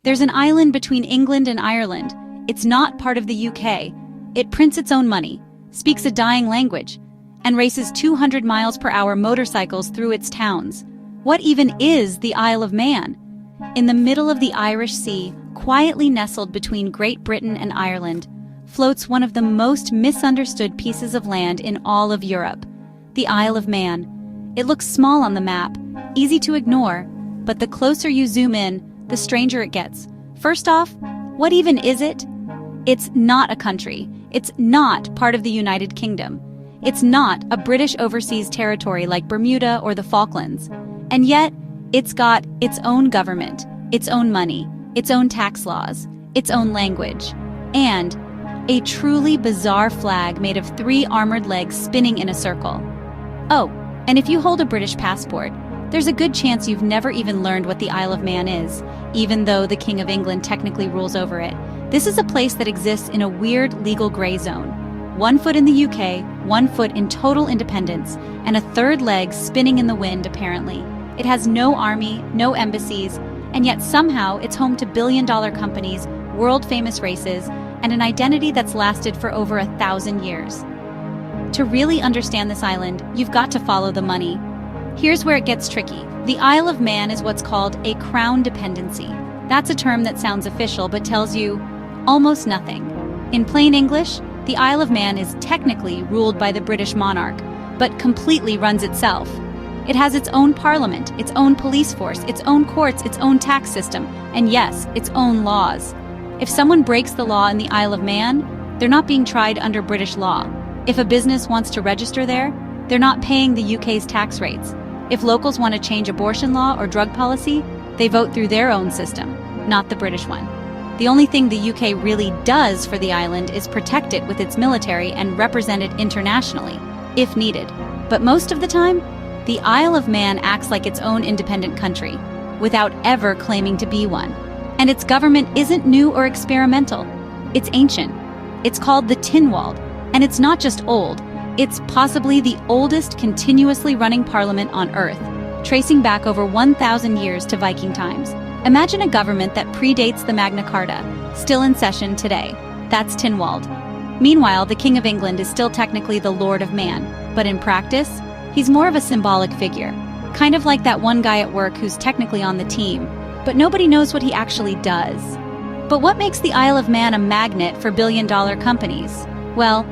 There's an island between England and Ireland. It's not part of the UK. It prints its own money, speaks a dying language, and races 200 miles per hour motorcycles through its towns. What even is the Isle of Man? In the middle of the Irish Sea, quietly nestled between Great Britain and Ireland, floats one of the most misunderstood pieces of land in all of Europe, the Isle of Man. It looks small on the map, easy to ignore, but the closer you zoom in, the stranger it gets. First off, what even is it? It's not a country. It's not part of the United Kingdom. It's not a British overseas territory like Bermuda or the Falklands. And yet, it's got its own government, its own money, its own tax laws, its own language, and a truly bizarre flag made of 3 armored legs spinning in a circle. Oh, and if you hold a British passport, there's a good chance you've never even learned what the Isle of Man is, even though the King of England technically rules over it. This is a place that exists in a weird legal gray zone. 1 foot in the UK, 1 foot in total independence, and a 3rd leg spinning in the wind, apparently. It has no army, no embassies, and yet somehow it's home to billion-dollar companies, world-famous races, and an identity that's lasted for over 1,000 years. To really understand this island, you've got to follow the money. Here's where it gets tricky. The Isle of Man is what's called a crown dependency. That's a term that sounds official but tells you almost nothing. In plain English, the Isle of Man is technically ruled by the British monarch, but completely runs itself. It has its own parliament, its own police force, its own courts, its own tax system, and yes, its own laws. If someone breaks the law in the Isle of Man, they're not being tried under British law. If a business wants to register there, they're not paying the UK's tax rates. If locals want to change abortion law or drug policy, they vote through their own system, not the British one. The only thing the UK really does for the island is protect it with its military and represent it internationally, if needed. But most of the time, the Isle of Man acts like its own independent country, without ever claiming to be one. And its government isn't new or experimental. It's ancient. It's called the Tynwald, and it's not just old. It's possibly the oldest continuously running parliament on Earth, tracing back over 1,000 years to Viking times. Imagine a government that predates the Magna Carta, still in session today. That's Tynwald. Meanwhile, the King of England is still technically the Lord of Man, but in practice, he's more of a symbolic figure, kind of like that one guy at work who's technically on the team, but nobody knows what he actually does. But what makes the Isle of Man a magnet for billion-dollar companies? Well,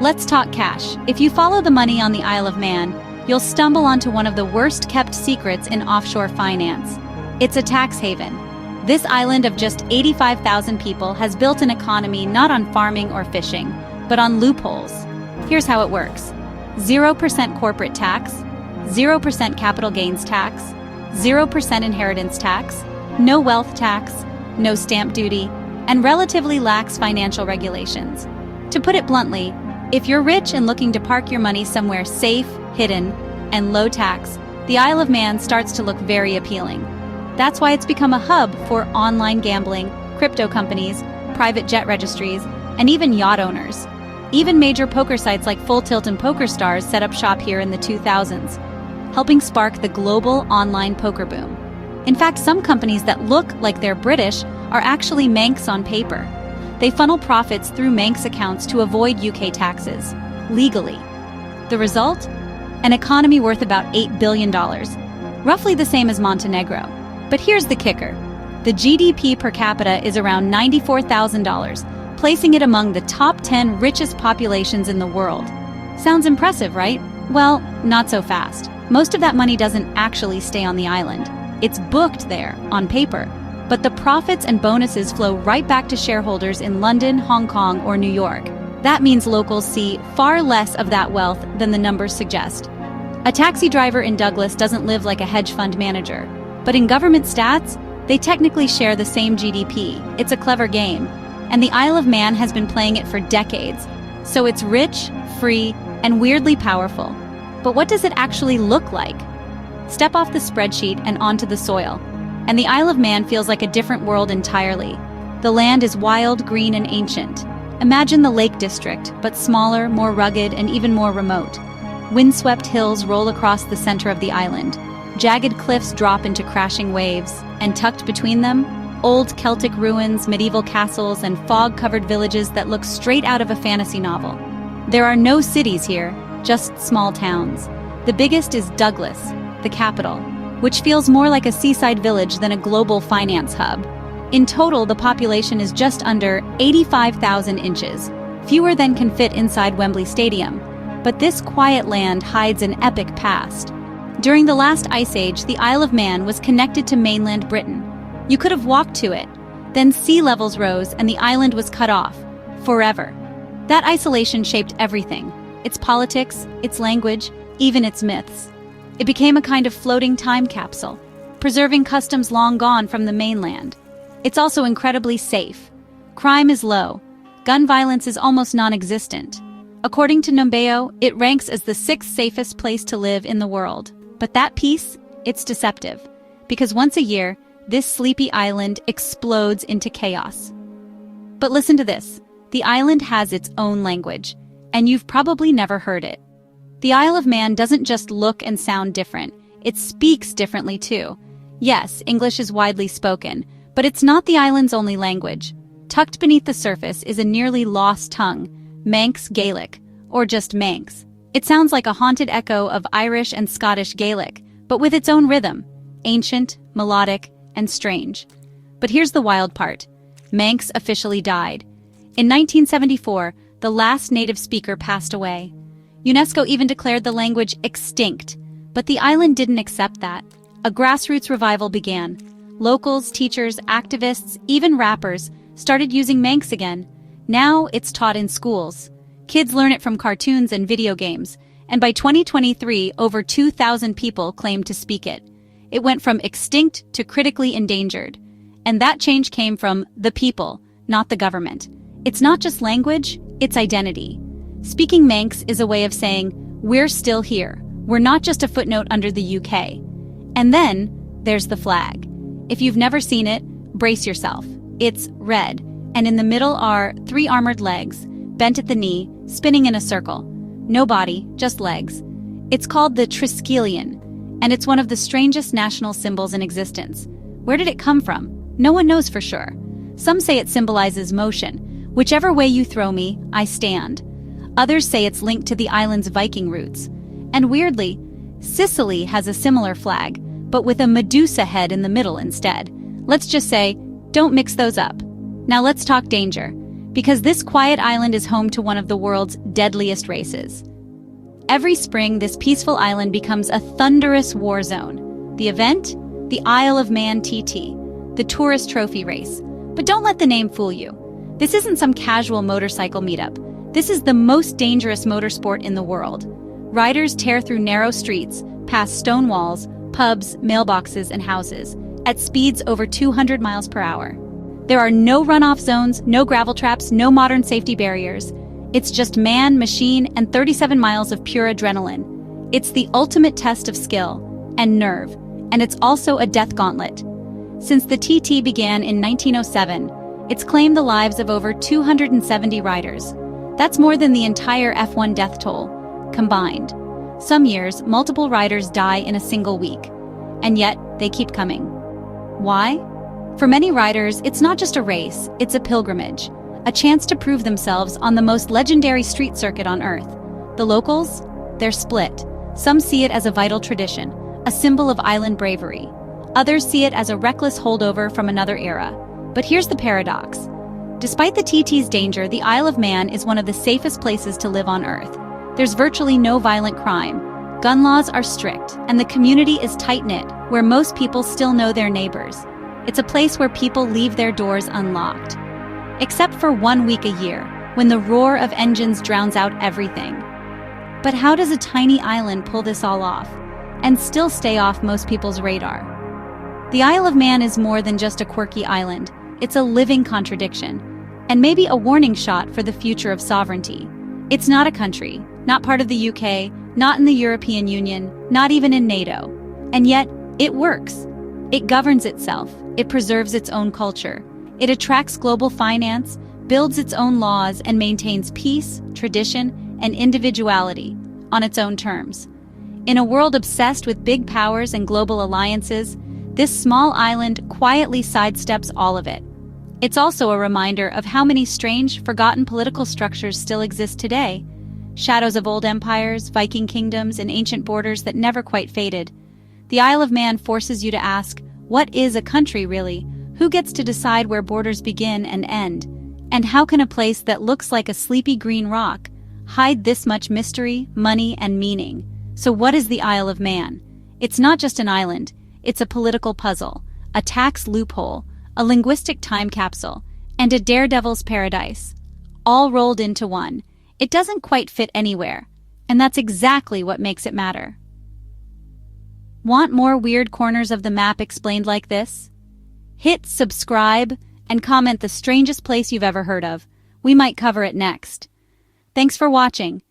let's talk cash. If you follow the money on the Isle of Man, you'll stumble onto one of the worst-kept secrets in offshore finance. It's a tax haven. This island of just 85,000 people has built an economy not on farming or fishing, but on loopholes. Here's how it works. 0% corporate tax, 0% capital gains tax, 0% inheritance tax, no wealth tax, no stamp duty, and relatively lax financial regulations. To put it bluntly, if you're rich and looking to park your money somewhere safe, hidden, and low tax, the Isle of Man starts to look very appealing. That's why it's become a hub for online gambling, crypto companies, private jet registries, and even yacht owners. Even major poker sites like Full Tilt and PokerStars set up shop here in the 2000s, helping spark the global online poker boom. In fact, some companies that look like they're British are actually Manx on paper. They funnel profits through Manx accounts to avoid UK taxes, legally. The result? An economy worth about $8 billion, roughly the same as Montenegro. But here's the kicker. The GDP per capita is around $94,000, placing it among the top 10 richest populations in the world. Sounds impressive, right? Well, not so fast. Most of that money doesn't actually stay on the island. It's booked there, on paper. But the profits and bonuses flow right back to shareholders in London, Hong Kong, or New York. That means locals see far less of that wealth than the numbers suggest. A taxi driver in Douglas doesn't live like a hedge fund manager. But in government stats, they technically share the same GDP. It's a clever game. And the Isle of Man has been playing it for decades. So it's rich, free, and weirdly powerful. But what does it actually look like? Step off the spreadsheet and onto the soil. And the Isle of Man feels like a different world entirely. The land is wild, green, and ancient. Imagine the Lake District, but smaller, more rugged, and even more remote. Windswept hills roll across the center of the island. Jagged cliffs drop into crashing waves, and tucked between them, Old Celtic ruins, medieval castles, and fog-covered villages that look straight out of a fantasy novel. There are no cities here, just small towns. The biggest is Douglas, the capital, which feels more like a seaside village than a global finance hub. In total, the population is just under 85,000 inches, fewer than can fit inside Wembley Stadium. But this quiet land hides an epic past. During the last ice age, the Isle of Man was connected to mainland Britain. You could have walked to it. Then sea levels rose and the island was cut off. Forever. That isolation shaped everything. Its politics, its language, even its myths. It became a kind of floating time capsule, preserving customs long gone from the mainland. It's also incredibly safe. Crime is low. Gun violence is almost non-existent. According to Numbeo, it ranks as the 6th safest place to live in the world. But that peace, it's deceptive. Because once a year, this sleepy island explodes into chaos. But listen to this. The island has its own language, and you've probably never heard it. The Isle of Man doesn't just look and sound different, it speaks differently too. Yes, English is widely spoken, but it's not the island's only language. Tucked beneath the surface is a nearly lost tongue, Manx Gaelic, or just Manx. It sounds like a haunted echo of Irish and Scottish Gaelic, but with its own rhythm, ancient, melodic, and strange. But here's the wild part. Manx officially died. In 1974, the last native speaker passed away. UNESCO even declared the language extinct, but the island didn't accept that. A grassroots revival began. Locals, teachers, activists, even rappers started using Manx again. Now it's taught in schools. Kids learn it from cartoons and video games, and by 2023, over 2,000 people claim to speak it. It went from extinct to critically endangered. And that change came from the people, not the government. It's not just language, it's identity. Speaking Manx is a way of saying, we're still here. We're not just a footnote under the UK. And then, there's the flag. If you've never seen it, brace yourself. It's red, and in the middle are 3 armored legs, bent at the knee, spinning in a circle. No body, just legs. It's called the Triskelion, and it's one of the strangest national symbols in existence. Where did it come from? No one knows for sure. Some say it symbolizes motion. Whichever way you throw me, I stand. Others say it's linked to the island's Viking roots. And weirdly, Sicily has a similar flag, but with a Medusa head in the middle instead. Let's just say, don't mix those up. Now let's talk danger, because this quiet island is home to one of the world's deadliest races. Every spring, this peaceful island becomes a thunderous war zone. The event? The Isle of Man TT, the tourist trophy race. But don't let the name fool you. This isn't some casual motorcycle meetup. This is the most dangerous motorsport in the world. Riders tear through narrow streets, past stone walls, pubs, mailboxes, and houses, at speeds over 200 miles per hour. There are no runoff zones, no gravel traps, no modern safety barriers. It's just man, machine, and 37 miles of pure adrenaline. It's the ultimate test of skill and nerve, and it's also a death gauntlet. Since the TT began in 1907, it's claimed the lives of over 270 riders. That's more than the entire F1 death toll, combined. Some years, multiple riders die in a single week, and yet they keep coming. Why? For many riders, it's not just a race, it's a pilgrimage, a chance to prove themselves on the most legendary street circuit on Earth. The locals? They're split. Some see it as a vital tradition, a symbol of island bravery. Others see it as a reckless holdover from another era. But here's the paradox. Despite the TT's danger, the Isle of Man is one of the safest places to live on Earth. There's virtually no violent crime. Gun laws are strict, and the community is tight-knit, where most people still know their neighbors. It's a place where people leave their doors unlocked. Except for 1 week a year, when the roar of engines drowns out everything. But how does a tiny island pull this all off, and still stay off most people's radar? The Isle of Man is more than just a quirky island. It's a living contradiction, and maybe a warning shot for the future of sovereignty. It's not a country, not part of the UK, not in the European Union, not even in NATO. And yet, it works. It governs itself, it preserves its own culture, it attracts global finance, builds its own laws, and maintains peace, tradition, and individuality on its own terms. In a world obsessed with big powers and global alliances, This small island quietly sidesteps all of it. It's also a reminder of how many strange, forgotten political structures still exist today. Shadows of old empires, Viking kingdoms, and ancient borders that never quite faded. The Isle of Man forces you to ask, what is a country really? Who gets to decide where borders begin and end? And how can a place that looks like a sleepy green rock hide this much mystery, money, and meaning? So what is the Isle of Man? It's not just an island, it's a political puzzle, a tax loophole, a linguistic time capsule, and a daredevil's paradise, all rolled into one. It doesn't quite fit anywhere, and that's exactly what makes it matter. Want more weird corners of the map explained like this? Hit subscribe and comment the strangest place you've ever heard of. We might cover it next. Thanks for watching.